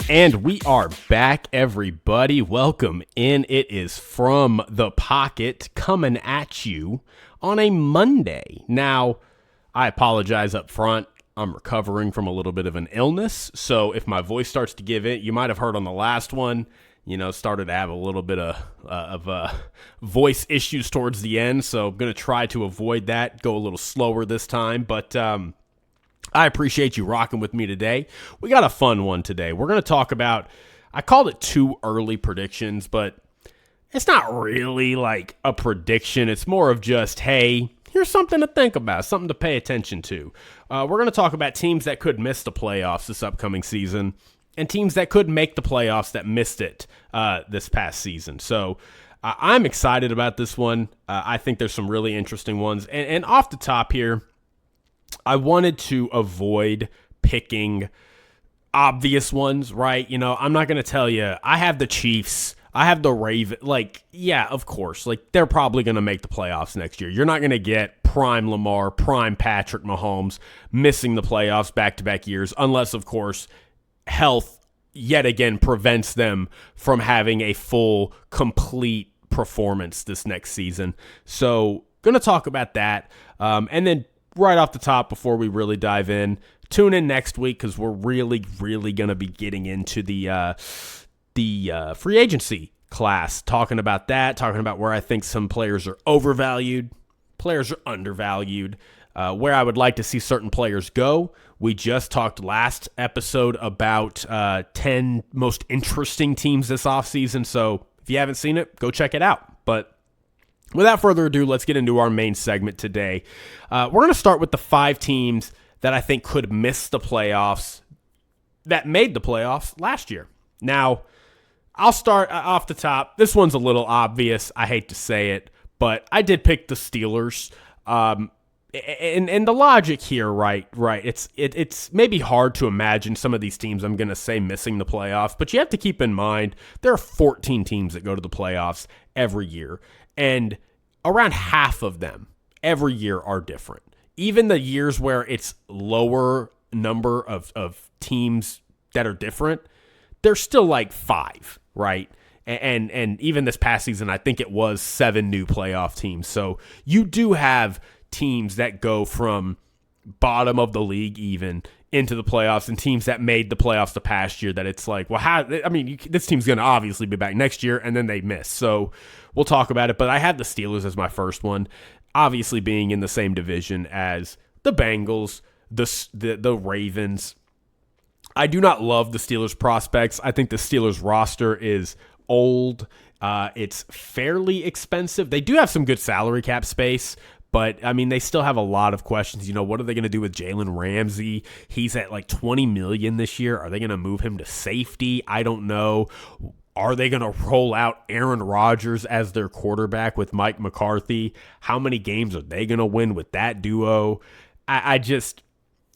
And we are back, everybody. Welcome in. It is From the Pocket coming at you on a Monday. Now, I apologize up front. I'm recovering from a little bit of an illness, so if my voice starts to give in, you might have heard on the last one, started to have a little bit of voice issues towards the end, so I'm going to try to avoid that, go a little slower this time, but I appreciate you rocking with me today. We got a fun one today. We're going to talk about, I called it too early predictions, but it's not really like a prediction. It's more of just, hey, here's something to think about, something to pay attention to. We're going to talk about teams that could miss the playoffs this upcoming season and teams that could make the playoffs that missed it this past season. So I'm excited about this one. I think there's some really interesting ones. And off the top here, I wanted to avoid picking obvious ones, right? I'm not going to tell you, I have the Chiefs, I have the Ravens. Like, yeah, of course. Like, they're probably going to make the playoffs next year. You're not going to get prime Lamar, prime Patrick Mahomes missing the playoffs back-to-back years, unless, of course, health yet again prevents them from having a full, complete performance this next season. So, going to talk about that. And then right off the top, before we really dive in, tune in next week because we're really, really going to be getting into the free agency class, talking about that, talking about where I think some players are overvalued, players are undervalued, where I would like to see certain players go. We just talked last episode about 10 most interesting teams this offseason, so if you haven't seen it, go check it out. But without further ado, let's get into our main segment today. We're going to start with the 5 teams that I think could miss the playoffs that made the playoffs last year. Now, I'll start off the top. This one's a little obvious. I hate to say it, but I did pick the Steelers. And the logic here, right? It's maybe hard to imagine some of these teams I'm going to say missing the playoffs, but you have to keep in mind there are 14 teams that go to the playoffs every year, and around half of them every year are different. Even the years where it's lower number of teams that are different, there's still like 5, right? And even this past season, I think it was 7 new playoff teams. So you do have teams that go from bottom of the league even into the playoffs, and teams that made the playoffs the past year that it's like, well, this team's going to obviously be back next year, and then they miss. So we'll talk about it, but I had the Steelers as my first one, obviously being in the same division as the Bengals, the Ravens. I do not love the Steelers prospects. I think the Steelers roster is old. It's fairly expensive. They do have some good salary cap space, but, they still have a lot of questions. What are they going to do with Jalen Ramsey? He's at like $20 million this year. Are they going to move him to safety? I don't know. Are they going to roll out Aaron Rodgers as their quarterback with Mike McCarthy? How many games are they going to win with that duo? Are they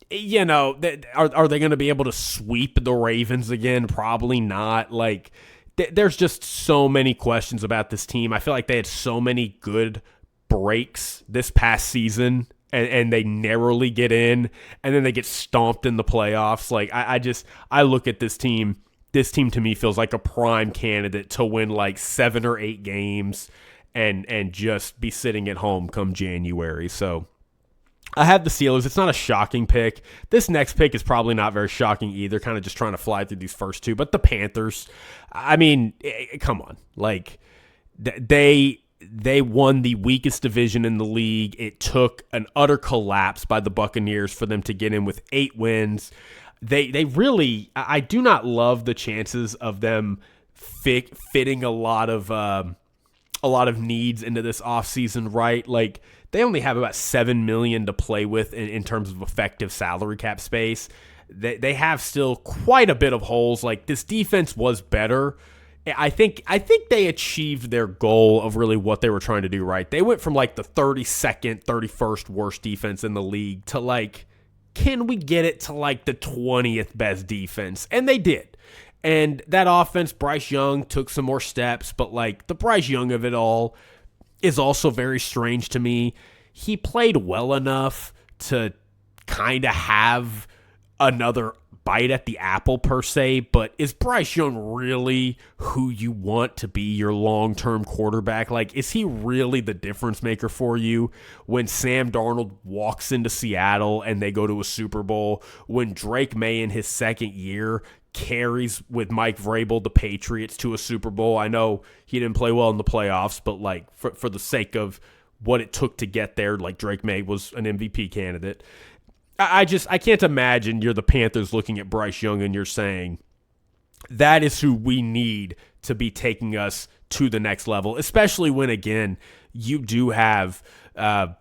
going to be able to sweep the Ravens again? Probably not. Like, there's just so many questions about this team. I feel like they had so many good breaks this past season, and they narrowly get in, and then they get stomped in the playoffs. Like, I look at this team. This team to me feels like a prime candidate to win like 7 or 8 games and just be sitting at home come January. So I have the Steelers. It's not a shocking pick. This next pick is probably not very shocking either, kind of just trying to fly through these first 2. But the Panthers, come on. Like, they won the weakest division in the league. It took an utter collapse by the Buccaneers for them to get in with 8 wins. They really, I do not love the chances of them fitting a lot of needs into this offseason, right? Like, they only have about $7 million to play with in terms of effective salary cap space. They have still quite a bit of holes. Like, this defense was better. I think they achieved their goal of really what they were trying to do, right? They went from like the 32nd, 31st worst defense in the league to like, can we get it to like the 20th best defense? And they did. And that offense, Bryce Young took some more steps, but like the Bryce Young of it all is also very strange to me. He played well enough to kind of have another bite at the apple per se, but is Bryce Young really who you want to be your long-term quarterback? Like, is he really the difference maker for you when Sam Darnold walks into Seattle and they go to a Super Bowl, when Drake May in his second year carries with Mike Vrabel the Patriots to a Super Bowl? I know he didn't play well in the playoffs, but like for the sake of what it took to get there, like Drake May was an MVP candidate. I can't imagine you're the Panthers looking at Bryce Young and you're saying that is who we need to be taking us to the next level, especially when, again, you do have a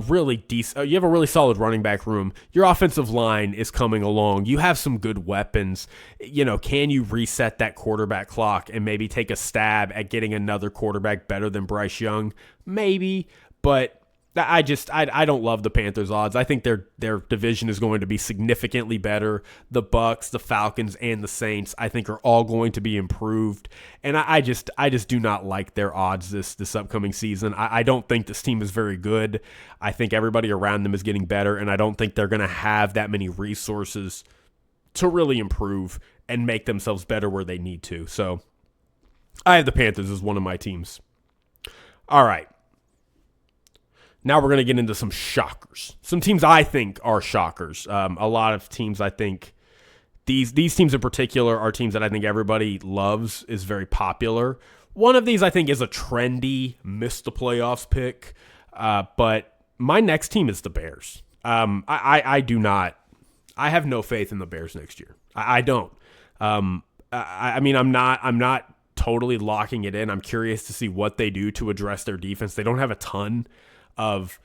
really decent, you have a really solid running back room. Your offensive line is coming along. You have some good weapons. You know, can you reset that quarterback clock and maybe take a stab at getting another quarterback better than Bryce Young? Maybe, but I don't love the Panthers' odds. I think their division is going to be significantly better. The Bucks, the Falcons, and the Saints, I think, are all going to be improved. And I just do not like their odds this upcoming season. I don't think this team is very good. I think everybody around them is getting better, and I don't think they're going to have that many resources to really improve and make themselves better where they need to. So I have the Panthers as one of my teams. All right. Now we're going to get into some shockers. Some teams I think are shockers. A lot of teams I think, these teams in particular are teams that I think everybody loves, is very popular. One of these I think is a trendy, missed the playoffs pick. But my next team is the Bears. I have no faith in the Bears next year. I don't. I mean, I'm not totally locking it in. I'm curious to see what they do to address their defense. They don't have a ton of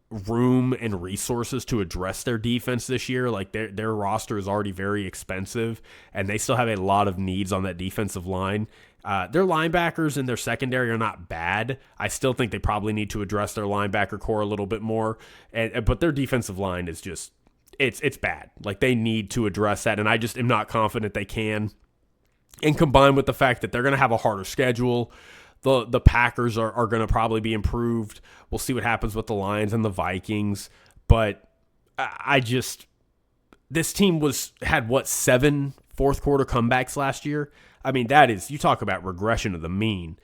room and resources to address their defense this year. Like their roster is already very expensive, and they still have a lot of needs on that defensive line. Their linebackers and their secondary are not bad. I still think they probably need to address their linebacker core a little bit more. But their defensive line is just it's bad. Like they need to address that, and I just am not confident they can. And combined with the fact that they're going to have a harder schedule, the Packers are going to probably be improved. We'll see what happens with the Lions and the Vikings. But this team had 7 fourth quarter comebacks last year. I mean, that is, you talk about regression of the mean.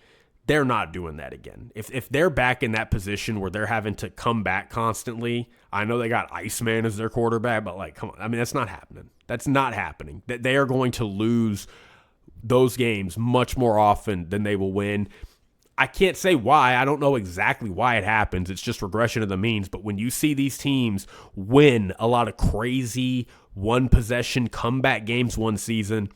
They're not doing that again. If they're back in that position where they're having to come back constantly, I know they got Iceman as their quarterback, but like, come on. I mean, that's not happening. That's not happening. They are going to lose those games much more often than they will win. I can't say why. I don't know exactly why it happens. It's just regression of the means. But when you see these teams win a lot of crazy one-possession comeback games one season,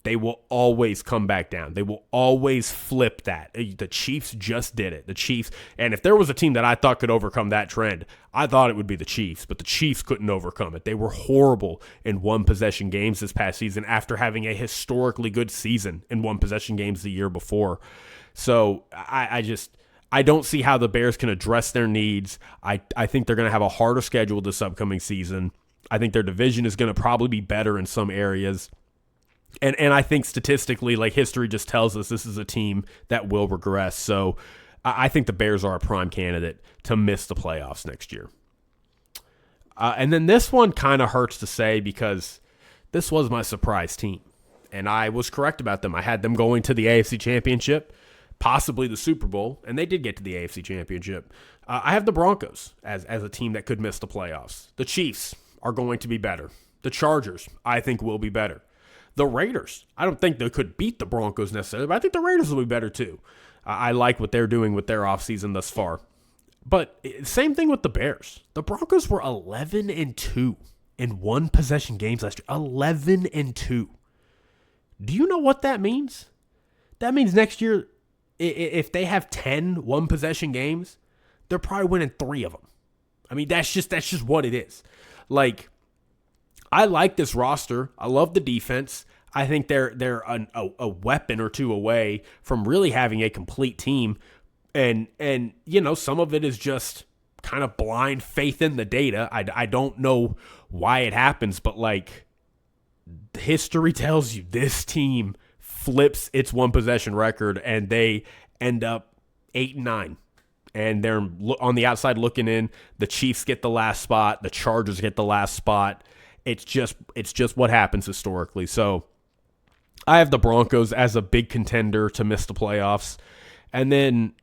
they will always come back down. They will always flip that. The Chiefs just did it. The Chiefs, and if there was a team that I thought could overcome that trend, I thought it would be the Chiefs, but the Chiefs couldn't overcome it. They were horrible in one-possession games this past season after having a historically good season in one-possession games the year before. So I don't see how the Bears can address their needs. I think they're going to have a harder schedule this upcoming season. I think their division is going to probably be better in some areas. And I think statistically, like history just tells us, this is a team that will regress. So I think the Bears are a prime candidate to miss the playoffs next year. And then this one kind of hurts to say because this was my surprise team. And I was correct about them. I had them going to the AFC Championship, possibly the Super Bowl, and they did get to the AFC Championship. I have the Broncos as a team that could miss the playoffs. The Chiefs are going to be better. The Chargers, I think, will be better. The Raiders, I don't think they could beat the Broncos necessarily, but I think the Raiders will be better too. I like what they're doing with their offseason thus far. But same thing with the Bears. The Broncos were 11-2 in one-possession games last year. 11-2. Do you know what that means? That means next year, if they have 10 one-possession games, they're probably winning 3 of them. I mean, that's just what it is. Like, I like this roster. I love the defense. I think they're a weapon or two away from really having a complete team. And you know, some of it is just kind of blind faith in the data. I don't know why it happens, but like history tells you this team flips its one possession record and they end up 8-9. And they're on the outside looking in. The Chiefs get the last spot. The Chargers get the last spot. It's just what happens historically. So I have the Broncos as a big contender to miss the playoffs. And then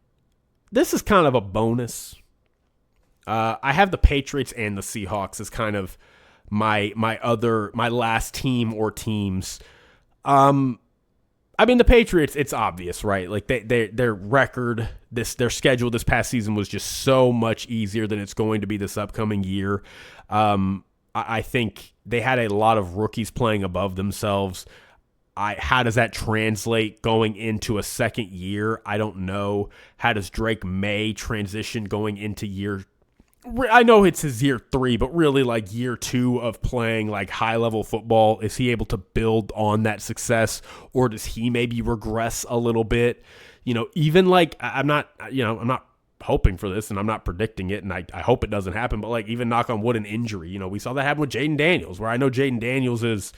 this is kind of a bonus. I have the Patriots and the Seahawks as kind of my last team or teams. I mean, the Patriots, it's obvious, right? Like their record, their schedule this past season was just so much easier than it's going to be this upcoming year. I think they had a lot of rookies playing above themselves. How does that translate going into a second year? I don't know. How does Drake May transition going into year? I know it's his year 3, but really like year 2 of playing like high level football. Is he able to build on that success, or does he maybe regress a little bit? Even like I'm not hoping for this, and I'm not predicting it, and I hope it doesn't happen. But like even knock on wood, an injury. We saw that happen with Jaden Daniels, where I know Jaden Daniels is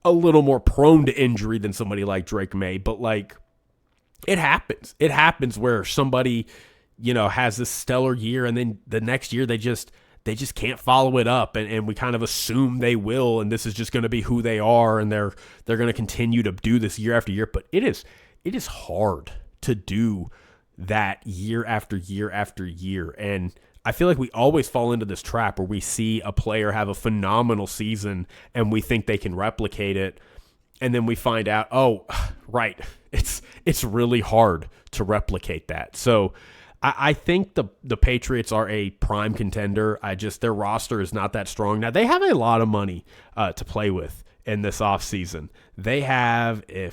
a little more prone to injury than somebody like Drake May, but like it happens. It happens where somebody, has this stellar year and then the next year they just can't follow it up, and we kind of assume they will, and this is just going to be who they are, and they're going to continue to do this year after year. But it is hard to do that year after year after year. And I feel like we always fall into this trap where we see a player have a phenomenal season and we think they can replicate it. And then we find out, oh, right, it's really hard to replicate that. So I think the Patriots are a prime contender. Their roster is not that strong. Now, they have a lot of money to play with in this offseason. They have, they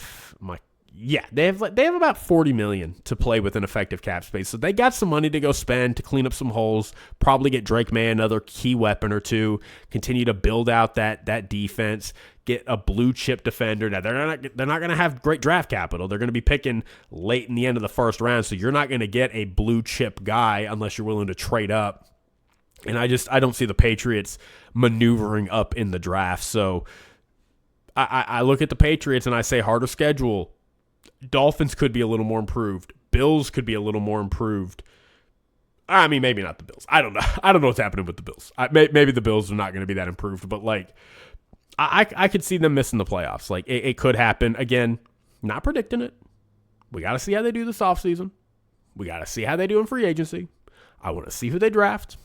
have about $40 million to play with an effective cap space. So they got some money to go spend to clean up some holes, probably get Drake May another key weapon or two, continue to build out that defense, get a blue chip defender. Now they're not going to have great draft capital. They're going to be picking late in the end of the first round, so you're not going to get a blue chip guy unless you're willing to trade up. And I don't see the Patriots maneuvering up in the draft. So I look at the Patriots and I say harder schedule. Dolphins could be a little more improved. Bills could be a little more improved. I mean, maybe not the Bills. I don't know. I don't know what's happening with the Bills. Maybe the Bills are not going to be that improved, but like I could see them missing the playoffs. Like it could happen. Again, not predicting it. We got to see how they do this offseason. We got to see how they do in free agency. I want to see who they draft,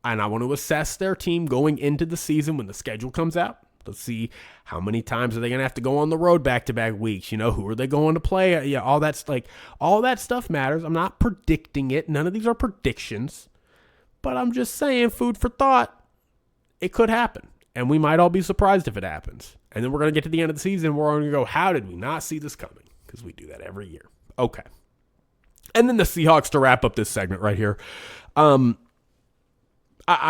and I want to assess their team going into the season when the schedule comes out. Let's see how many times are they going to have to go on the road back-to-back weeks. Who are they going to play? Yeah, all that stuff matters. I'm not predicting it. None of these are predictions. But I'm just saying, food for thought. It could happen. And we might all be surprised if it happens. And then we're going to get to the end of the season. We're going to go, how did we not see this coming? Because we do that every year. Okay. And then the Seahawks to wrap up this segment right here. I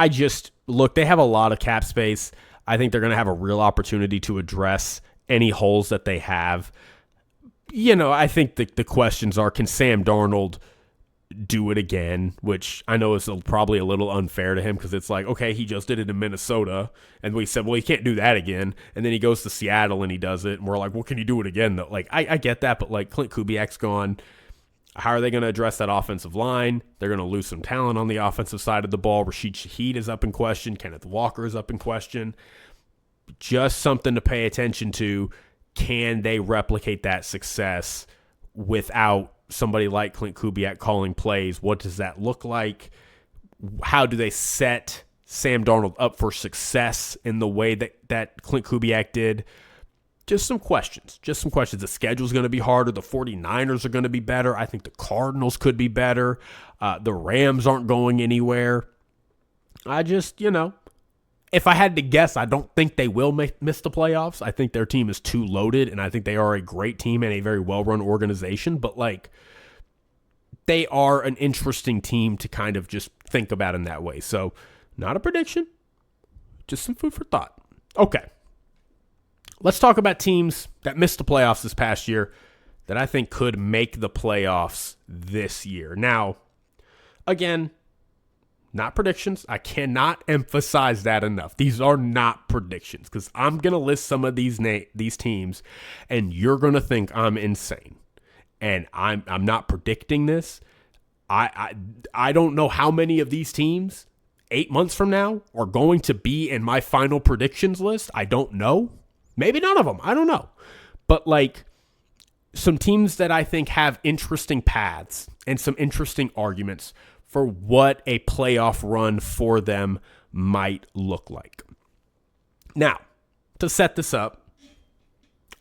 just, look, they have a lot of cap space. I think they're going to have a real opportunity to address any holes that they have. I think the questions are, can Sam Darnold do it again? Which I know is probably a little unfair to him, because it's like, okay, he just did it in Minnesota, and we said, well, he can't do that again. And then he goes to Seattle and he does it, and we're like, well, can you do it again, though? Like, I get that, but like Clint Kubiak's gone. How are they going to address that offensive line? They're going to lose some talent on the offensive side of the ball. Rashid Shaheed is up in question. Kenneth Walker is up in question. Just something to pay attention to. Can they replicate that success without somebody like Clint Kubiak calling plays? What does that look like? How do they set Sam Darnold up for success in the way that Clint Kubiak did? Just some questions. The schedule's going to be harder. The 49ers are going to be better. I think the Cardinals could be better. The Rams aren't going anywhere. I just, if I had to guess, I don't think they will miss the playoffs. I think their team is too loaded, and I think they are a great team and a very well-run organization. But, like, they are an interesting team to kind of just think about in that way. So, not a prediction, just some food for thought. Okay. Let's talk about teams that missed the playoffs this past year that I think could make the playoffs this year. Now, again, not predictions. I cannot emphasize that enough. These are not predictions, because I'm going to list some of these teams, and you're going to think I'm insane. And I'm not predicting this. I don't know how many of these teams 8 months from now are going to be in my final predictions list, I don't know. Maybe none of them. I don't know. But like some teams that I think have interesting paths and some interesting arguments for what a playoff run for them might look like. Now, to set this up,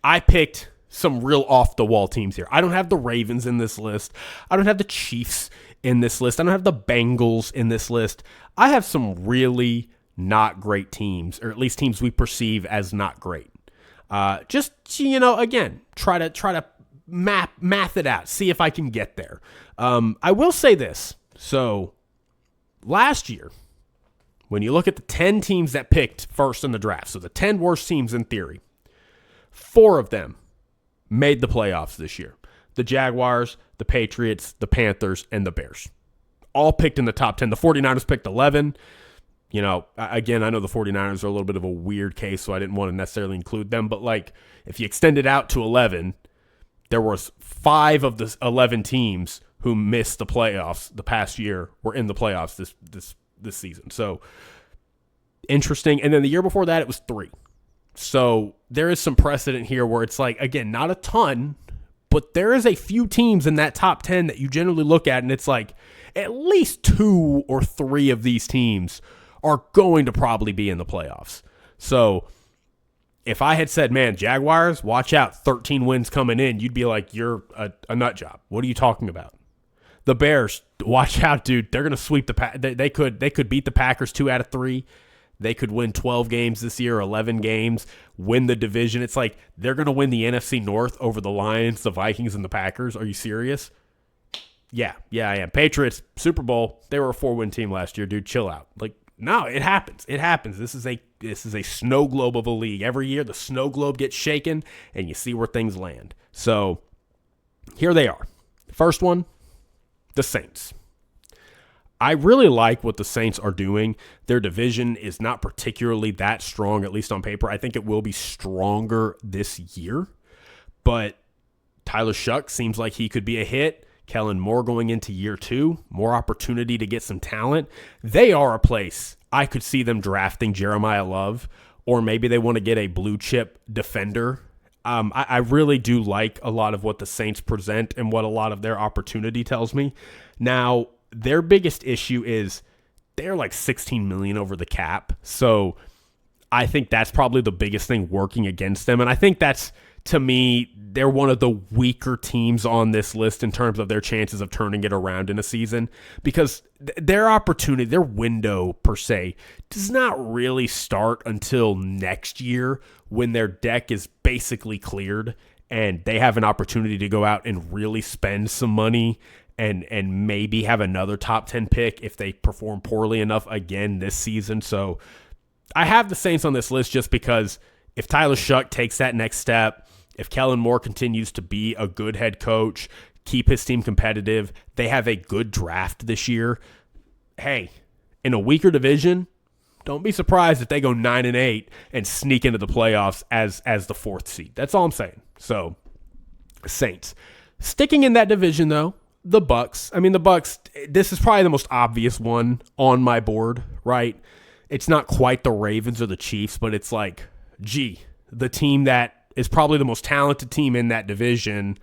I picked some real off-the-wall teams here. I don't have the Ravens in this list. I don't have the Chiefs in this list. I don't have the Bengals in this list. I have some really not great teams, or at least teams we perceive as not great. Just, again, try to math it out, see if I can get there. I will say this. So, last year, when you look at the 10 teams that picked first in the draft, so the 10 worst teams in theory, 4 of them made the playoffs this year. The Jaguars, the Patriots, the Panthers, and the Bears. All picked in the top 10. The 49ers picked 11. Again, I know the 49ers are a little bit of a weird case, so I didn't want to necessarily include them. But, like, if you extend it out to 11, there was 5 of the 11 teams who missed the playoffs the past year were in the playoffs this season. So, interesting. And then the year before that, it was 3. So there is some precedent here where it's like, again, not a ton, but there is a few teams in that top 10 that you generally look at, and it's like at least 2 or 3 of these teams are going to probably be in the playoffs. So if I had said, man, Jaguars, watch out, 13 wins coming in, you'd be like, you're a nut job. What are you talking about? The Bears, watch out, dude. They're going to sweep the they could beat the Packers 2 out of 3. They could win 12 games this year, 11 games, win the division. It's like they're going to win the NFC North over the Lions, the Vikings, and the Packers. Are you serious? Yeah, I am. Patriots, Super Bowl, they were a 4-win team last year, dude. Chill out. Like, no, it happens. It happens. This is a snow globe of a league. Every year the snow globe gets shaken, and you see where things land. So here they are. First one, the Saints. I really like what the Saints are doing. Their division is not particularly that strong, at least on paper. I think it will be stronger this year. But Tyler Shuck seems like he could be a hit. Kellen Moore going into year 2. More opportunity to get some talent. They are a place I could see them drafting Jeremiah Love, or maybe they want to get a blue chip defender. I really do like a lot of what the Saints present and what a lot of their opportunity tells me. Now, their biggest issue is they're like $16 million over the cap. So I think that's probably the biggest thing working against them. And I think that's, to me, they're one of the weaker teams on this list in terms of their chances of turning it around in a season, because their opportunity, their window per se, does not really start until next year when their deck is basically cleared and they have an opportunity to go out and really spend some money and maybe have another top 10 pick if they perform poorly enough again this season. So I have the Saints on this list just because if Tyler Shuck takes that next step, if Kellen Moore continues to be a good head coach, keep his team competitive, they have a good draft this year. Hey, in a weaker division, don't be surprised if they go 9-8 and sneak into the playoffs as the 4th seed. That's all I'm saying. So, Saints. Sticking in that division, though, the Bucks. I mean, the Bucks, this is probably the most obvious one on my board, right? It's not quite the Ravens or the Chiefs, but it's like, the team that is probably the most talented team in that division,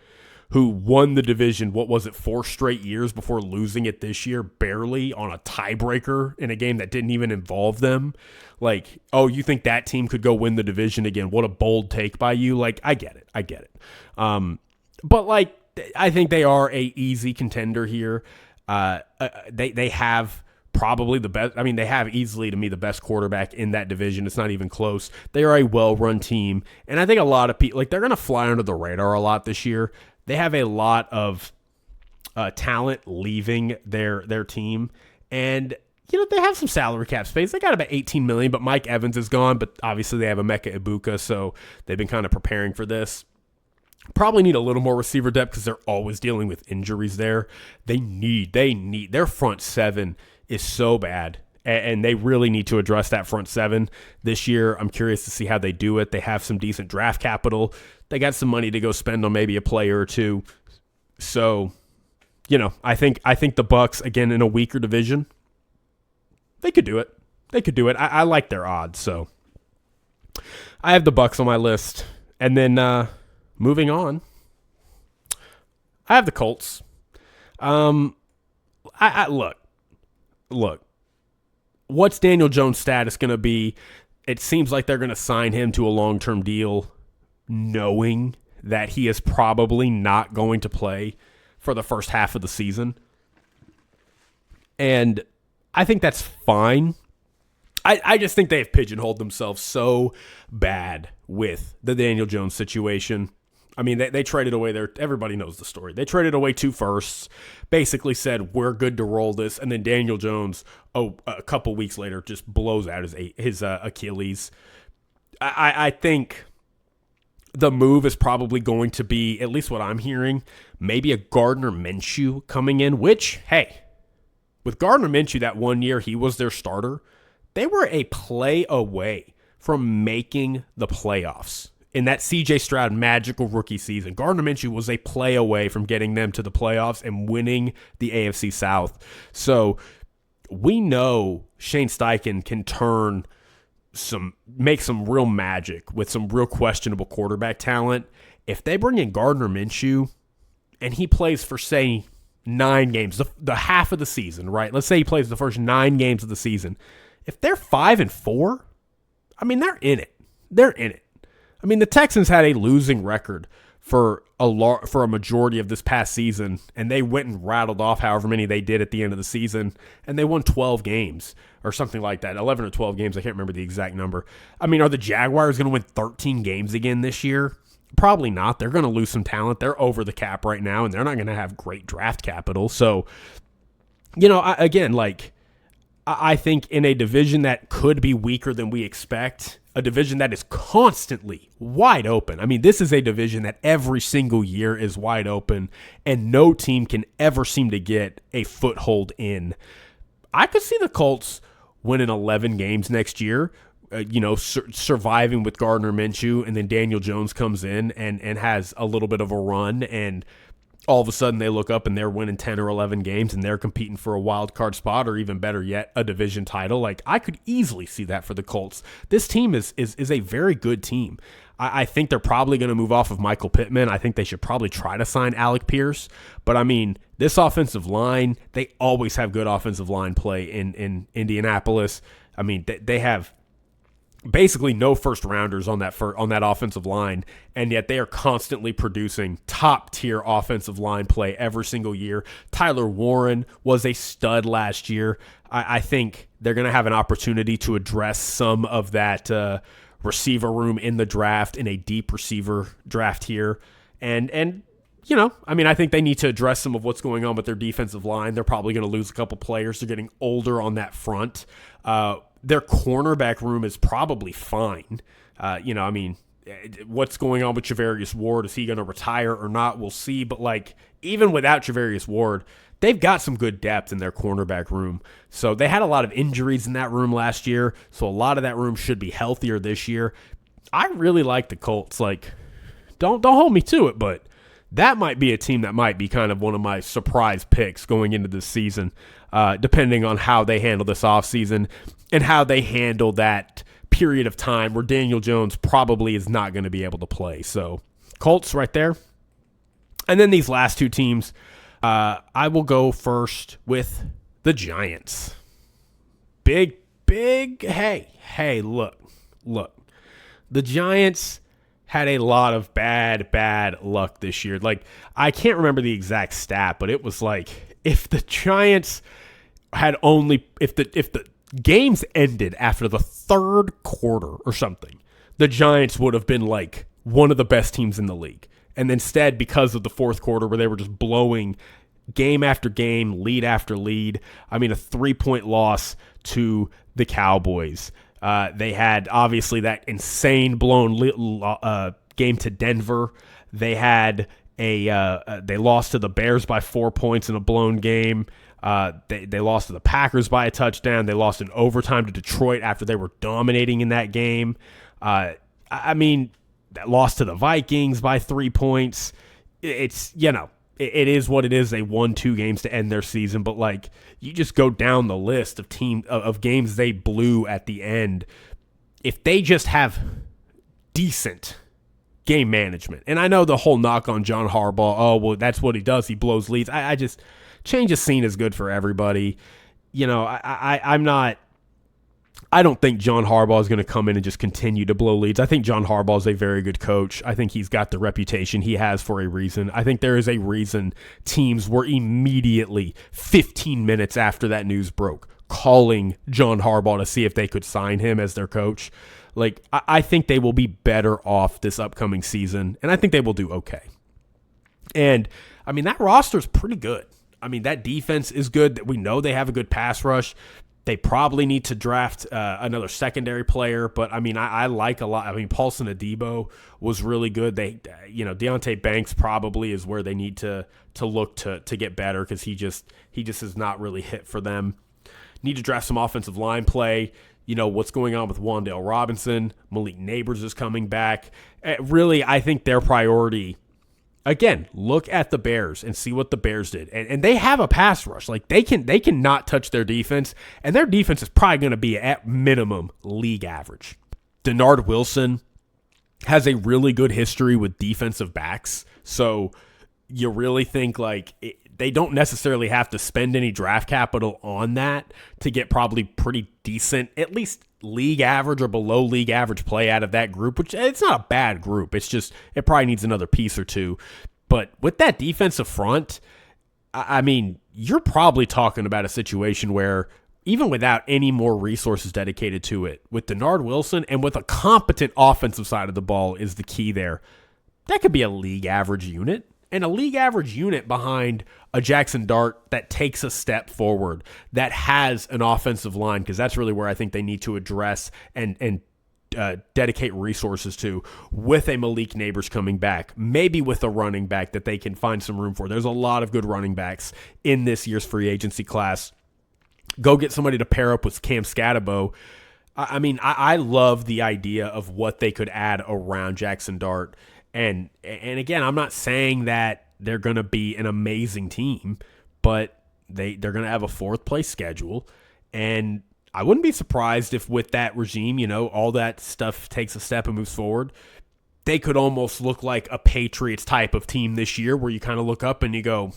who won the division, 4 straight years before losing it this year, barely on a tiebreaker in a game that didn't even involve them. Like, oh, you think that team could go win the division again? What a bold take by you. Like, I get it. But, like, I think they are a easy contender here. They have probably the best. I mean, they have easily, to me, the best quarterback in that division. It's not even close. They are a well-run team, and I think a lot of people, like, they're going to fly under the radar a lot this year. They have a lot of talent leaving their team, and they have some salary cap space. They got about $18 million, but Mike Evans is gone. But obviously, they have Emeka Ibuka, so they've been kind of preparing for this. Probably need a little more receiver depth because they're always dealing with injuries there. They need their front 7 is so bad, and they really need to address that front 7 this year. I'm curious to see how they do it. They have some decent draft capital. They got some money to go spend on maybe a player or two. So, I think the Bucks, again, in a weaker division, They could do it. They could do it. I like their odds, so I have the Bucks on my list. And then moving on, I have the Colts. Look. What's Daniel Jones' status going to be? It seems like they're going to sign him to a long-term deal, knowing that he is probably not going to play for the first half of the season. And I think that's fine. I just think they have pigeonholed themselves so bad with the Daniel Jones situation. I mean, they traded away everybody knows the story. They traded away 2 firsts, basically said, we're good to roll this. And then Daniel Jones, a couple weeks later, just blows out his Achilles. I think the move is probably going to be, at least what I'm hearing, maybe a Gardner Minshew coming in, which, hey, with Gardner Minshew that 1 year he was their starter, they were a play away from making the playoffs. In that C.J. Stroud magical rookie season, Gardner Minshew was a play away from getting them to the playoffs and winning the AFC South. So we know Shane Steichen can make some real magic with some real questionable quarterback talent. If they bring in Gardner Minshew and he plays for, say, 9 games, the half of the season, right? Let's say he plays the first 9 games of the season. If they're 5-4, I mean, they're in it. They're in it. I mean, the Texans had a losing record for a majority of this past season, and they went and rattled off however many they did at the end of the season, and they won 12 games or something like that, 11 or 12 games. I can't remember the exact number. I mean, are the Jaguars going to win 13 games again this year? Probably not. They're going to lose some talent. They're over the cap right now, and they're not going to have great draft capital. So, I think in a division that could be weaker than we expect, a division that is constantly wide open. I mean, this is a division that every single year is wide open, and no team can ever seem to get a foothold in. I could see the Colts winning 11 games next year, surviving with Gardner Minshew, and then Daniel Jones comes in and has a little bit of a run, and all of a sudden they look up and they're winning 10 or 11 games and they're competing for a wild card spot, or even better yet, a division title. Like, I could easily see that for the Colts. This team is a very good team. I think they're probably going to move off of Michael Pittman. I think they should probably try to sign Alec Pierce. But, I mean, this offensive line, they always have good offensive line play in Indianapolis. I mean, they have basically no first rounders on that offensive line, and yet they are constantly producing top tier offensive line play every single year. Tyler Warren was a stud last year. I think they're going to have an opportunity to address some of that receiver room in the draft, in a deep receiver draft here. And I think they need to address some of what's going on with their defensive line. They're probably going to lose a couple players. They're getting older on that front. Their cornerback room is probably fine. What's going on with Charvarius Ward? Is he going to retire or not? We'll see. But, even without Charvarius Ward, they've got some good depth in their cornerback room. So they had a lot of injuries in that room last year, so a lot of that room should be healthier this year. I really like the Colts. Don't hold me to it, but that might be a team that might be kind of one of my surprise picks going into this season, depending on how they handle this offseason and how they handle that period of time where Daniel Jones probably is not going to be able to play. So, Colts right there. And then these last 2 teams, I will go first with the Giants. Big, hey, look. The Giants had a lot of bad luck this year. I can't remember the exact stat, but it was if the Giants had if the games ended after the 3rd quarter or something, the Giants would have been one of the best teams in the league. And instead, because of the 4th quarter where they were just blowing game after game, lead after lead, a 3-point loss to the Cowboys. They had, obviously, that insane blown game to Denver. They had they lost to the Bears by 4 points in a blown game. They lost to the Packers by a touchdown. They lost in overtime to Detroit after they were dominating in that game. That lost to the Vikings by 3 points. It's, it is what it is. They won 2 games to end their season, but like you just go down the list of games they blew at the end. If they just have decent game management, and I know the whole knock on John Harbaugh, oh well, that's what he does. He blows leads. I just change of scene is good for everybody. I don't think John Harbaugh is going to come in and just continue to blow leads. I think John Harbaugh is a very good coach. I think he's got the reputation he has for a reason. I think there is a reason teams were immediately, 15 minutes after that news broke, calling John Harbaugh to see if they could sign him as their coach. Like, I think they will be better off this upcoming season, and I think they will do okay. And, I mean, that roster is pretty good. I mean, that defense is good. We know they have a good pass rush. They probably need to draft another secondary player, but I mean, I like a lot. I mean, Paulson Adebo was really good. Deonte Banks probably is where they need to look to get better because he just is not really hit for them. Need to draft some offensive line play. You know, what's going on with Wan'Dale Robinson? Malik Neighbors is coming back. Really, I think their priority. Again, look at the Bears and see what the Bears did. And they have a pass rush. Like they can not touch their defense, and their defense is probably going to be at minimum league average. Denard Wilson has a really good history with defensive backs. So you really think they don't necessarily have to spend any draft capital on that to get probably pretty decent, at least league average or below league average play out of that group, which it's not a bad group. It's just, it probably needs another piece or two. But with that defensive front, I mean, you're probably talking about a situation where even without any more resources dedicated to it, with Denard Wilson and with a competent offensive side of the ball is the key there. That could be a league average unit. And a league average unit behind a Jackson Dart that takes a step forward, that has an offensive line, because that's really where I think they need to address and dedicate resources to, with a Malik Neighbors coming back, maybe with a running back that they can find some room for. There's a lot of good running backs in this year's free agency class. Go get somebody to pair up with Cam Scatabo. I mean, I love the idea of what they could add around Jackson Dart. And again, I'm not saying that they're going to be an amazing team, but they're going to have a 4th place schedule. And I wouldn't be surprised if with that regime, you know, all that stuff takes a step and moves forward. They could almost look like a Patriots type of team this year, where you kind of look up and you go,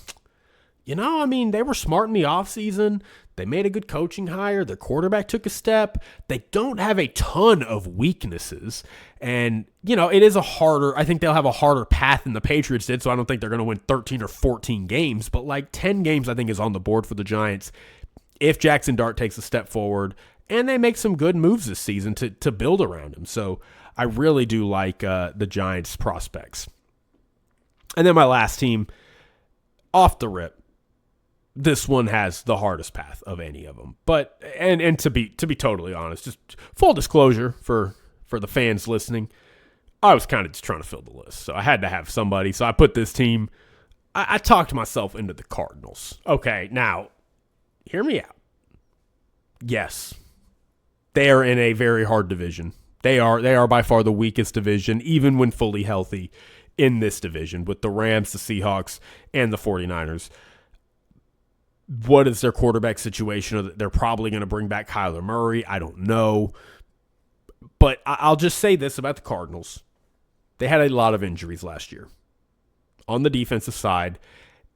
you know, I mean, they were smart in the offseason. They made a good coaching hire. Their quarterback took a step. They don't have a ton of weaknesses. And, you know, it is I think they'll have a harder path than the Patriots did, so I don't think they're going to win 13 or 14 games. But like 10 games, I think, is on the board for the Giants if Jackson Dart takes a step forward and they make some good moves this season to build around him. So I really do like the Giants' prospects. And then my last team, off the rip, this one has the hardest path of any of them. But and to be totally honest, just full disclosure for the fans listening, I was kind of just trying to fill the list, so I had to have somebody. So I put this team. I talked myself into the Cardinals. Okay, now hear me out. Yes, they are in a very hard division. They are by far the weakest division, even when fully healthy, in this division, with the Rams, the Seahawks, and the 49ers. What is their quarterback situation? They're probably going to bring back Kyler Murray. I don't know. But I'll just say this about the Cardinals. They had a lot of injuries last year. On the defensive side,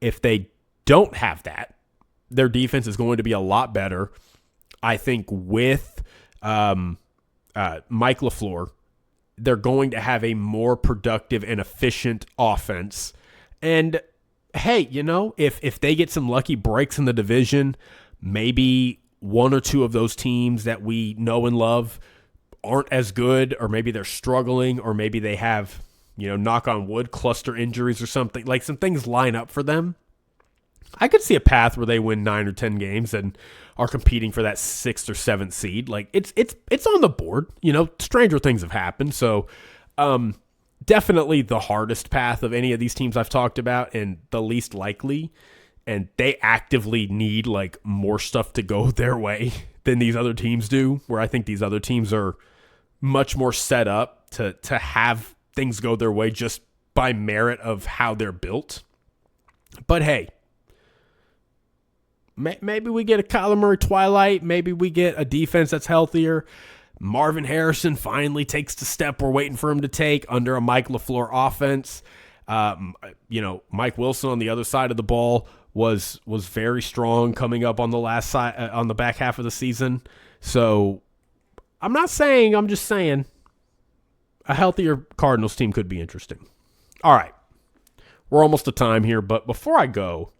if they don't have that, their defense is going to be a lot better. I think with Mike LaFleur, they're going to have a more productive and efficient offense. And hey, you know, if they get some lucky breaks in the division, maybe one or two of those teams that we know and love aren't as good, or maybe they're struggling, or maybe they have, you know, knock on wood, cluster injuries or something, like some things line up for them. I could see a path where they win 9 or 10 games and are competing for that 6th or 7th seed. Like it's on the board, you know, stranger things have happened. So, definitely the hardest path of any of these teams I've talked about, and the least likely. And they actively need like more stuff to go their way than these other teams do, where I think these other teams are much more set up to have things go their way just by merit of how they're built. But hey, maybe we get a Kyler Murray twilight. Maybe we get a defense that's healthier. Marvin Harrison finally takes the step we're waiting for him to take under a Mike LaFleur offense. Mike Wilson on the other side of the ball was very strong coming up on the last side on the back half of the season. So I'm not saying, I'm just saying a healthier Cardinals team could be interesting. All right. We're almost to time here, but before I go,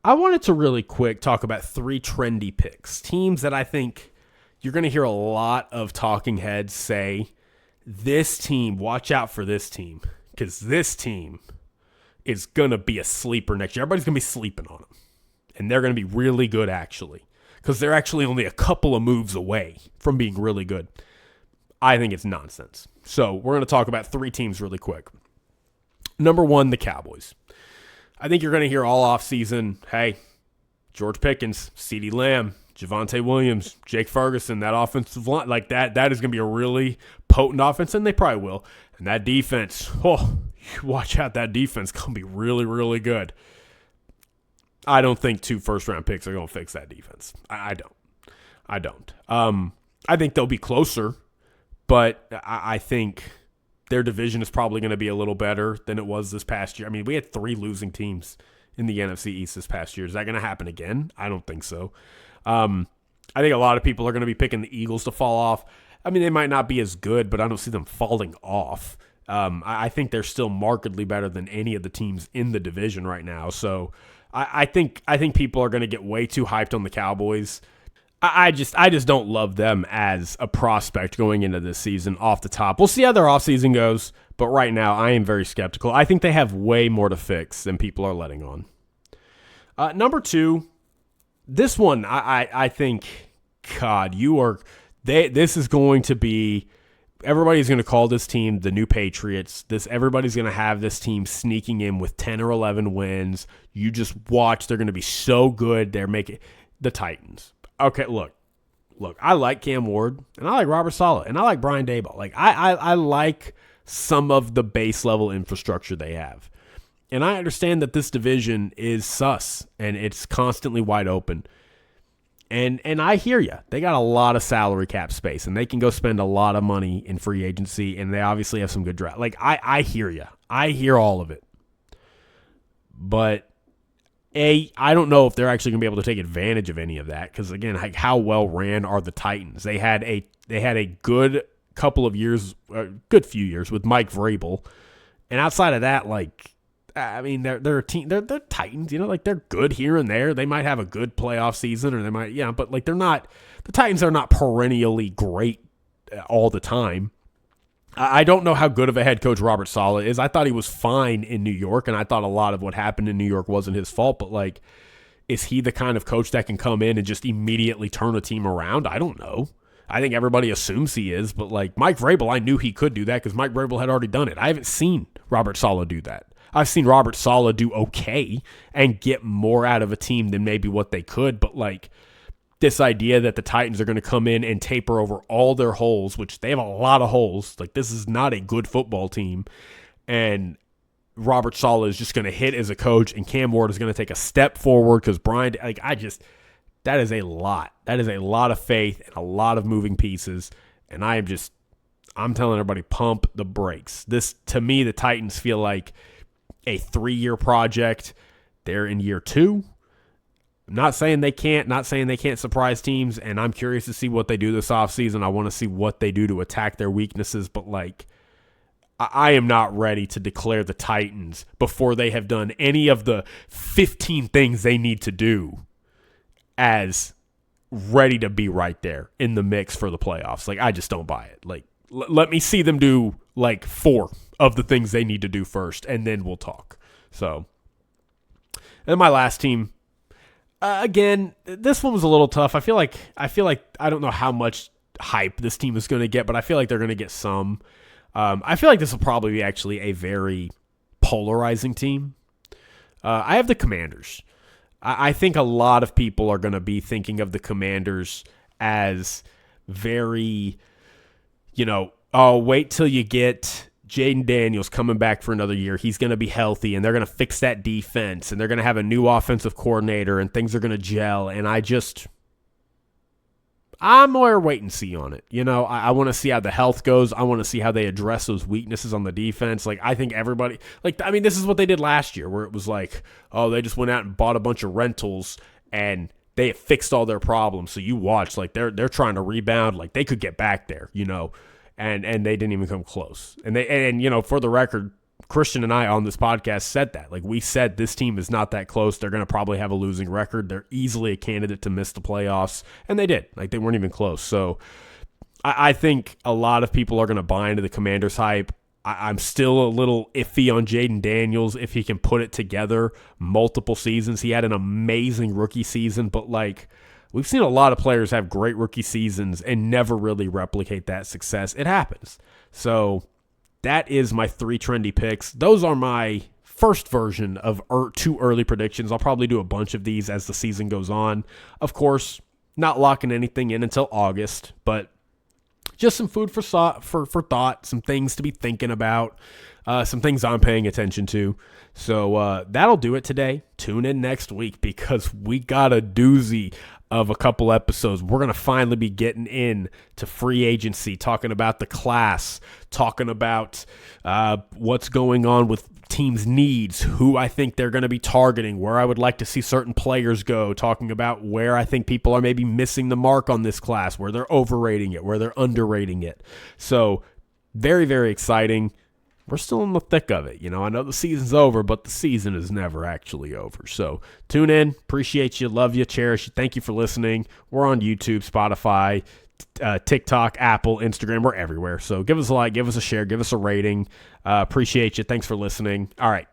I wanted to really quick talk about 3 trendy picks. Teams that I think you're going to hear a lot of talking heads say, this team, watch out for this team, because this team is going to be a sleeper next year. Everybody's going to be sleeping on them, and they're going to be really good, actually, because they're actually only a couple of moves away from being really good. I think it's nonsense. So we're going to talk about 3 teams really quick. Number 1, the Cowboys. I think you're going to hear all offseason, hey, George Pickens, CeeDee Lamb, Javonte Williams, Jake Ferguson, that offensive line, like that is going to be a really potent offense, and they probably will. And that defense, watch out, that defense going to be really, really good. I don't think 2 first-round picks are going to fix that defense. I don't. I think they'll be closer, but I think their division is probably going to be a little better than it was this past year. I mean, we had 3 losing teams in the NFC East this past year. Is that going to happen again? I don't think so. I think a lot of people are going to be picking the Eagles to fall off. I mean, they might not be as good, but I don't see them falling off. I think they're still markedly better than any of the teams in the division right now. So I think people are going to get way too hyped on the Cowboys. I just don't love them as a prospect going into this season off the top. We'll see how their offseason goes, but right now I am very skeptical. I think they have way more to fix than people are letting on. Number 2, this one I think, God, this is going to be, everybody's going to call this team the new Patriots. Everybody's going to have this team sneaking in with 10 or 11 wins. You just watch, they're going to be so good. They're making the Titans. Okay, look, I like Cam Ward, and I like Robert Saleh, and I like Brian Daboll. Like, I like some of the base level infrastructure they have. And I understand that this division is sus, and it's constantly wide open. And I hear you. They got a lot of salary cap space, and they can go spend a lot of money in free agency, and they obviously have some good draft. Like, I hear you. I hear all of it. But I don't know if they're actually going to be able to take advantage of any of that because, again, like, how well ran are the Titans? They had a good couple of years, good few years with Mike Vrabel, and outside of that, like, I mean, they're a team. They're Titans, like, they're good here and there. They might have a good playoff season, or they might, but like, they're not. The Titans are not perennially great all the time. I don't know how good of a head coach Robert Saleh is. I thought he was fine in New York, and I thought a lot of what happened in New York wasn't his fault. But, like, is he the kind of coach that can come in and just immediately turn a team around? I don't know. I think everybody assumes he is. But, like, Mike Vrabel, I knew he could do that because Mike Vrabel had already done it. I haven't seen Robert Saleh do that. I've seen Robert Saleh do okay and get more out of a team than maybe what they could. But, like, this idea that the Titans are going to come in and taper over all their holes, which they have a lot of holes. Like, this is not a good football team. And Robert Saleh is just going to hit as a coach, and Cam Ward is going to take a step forward because Brian, like, that is a lot. That is a lot of faith and a lot of moving pieces. And I'm telling everybody, pump the brakes. This, to me, the Titans feel like a 3-year project. They're in year 2. Not saying they can't surprise teams, and I'm curious to see what they do this offseason. I want to see what they do to attack their weaknesses, but, like, I am not ready to declare the Titans before they have done any of the 15 things they need to do as ready to be right there in the mix for the playoffs. Like, I just don't buy it. Like, let me see them do, like, 4 of the things they need to do first, and then we'll talk. So, and my last team, again, this one was a little tough. I feel like I don't know how much hype this team is going to get, but I feel like they're going to get some. I feel like this will probably be actually a very polarizing team. I have the Commanders. I think a lot of people are going to be thinking of the Commanders as very, wait till you get Jaden Daniels coming back for another year. He's going to be healthy, and they're going to fix that defense, and they're going to have a new offensive coordinator, and things are going to gel. And I'm more wait and see on it. I want to see how the health goes. I want to see how they address those weaknesses on the defense. I think everybody, this is what they did last year, where it was oh, they just went out and bought a bunch of rentals, and they have fixed all their problems. So you watch, they're trying to rebound, they could get back there, and they didn't even come close. And for the record, Christian and I on this podcast said that. We said this team is not that close. They're going to probably have a losing record. They're easily a candidate to miss the playoffs, and they did. They weren't even close. So I think a lot of people are going to buy into the Commanders hype. I'm still a little iffy on Jaden Daniels if he can put it together multiple seasons. He had an amazing rookie season, but we've seen a lot of players have great rookie seasons and never really replicate that success. It happens. So that is my 3 trendy picks. Those are my first version of 2 early predictions. I'll probably do a bunch of these as the season goes on. Of course, not locking anything in until August, but just some food for thought, some things to be thinking about, some things I'm paying attention to. So that'll do it today. Tune in next week because we got a doozy of a couple episodes. We're going to finally be getting in to free agency, talking about the class, talking about what's going on with teams' needs, who I think they're going to be targeting, where I would like to see certain players go, talking about where I think people are maybe missing the mark on this class, where they're overrating it, where they're underrating it. So very, very exciting. We're still in the thick of it. I know the season's over, but the season is never actually over. So tune in. Appreciate you. Love you. Cherish you. Thank you for listening. We're on YouTube, Spotify, TikTok, Apple, Instagram. We're everywhere. So give us a like, give us a share, give us a rating. Appreciate you. Thanks for listening. All right.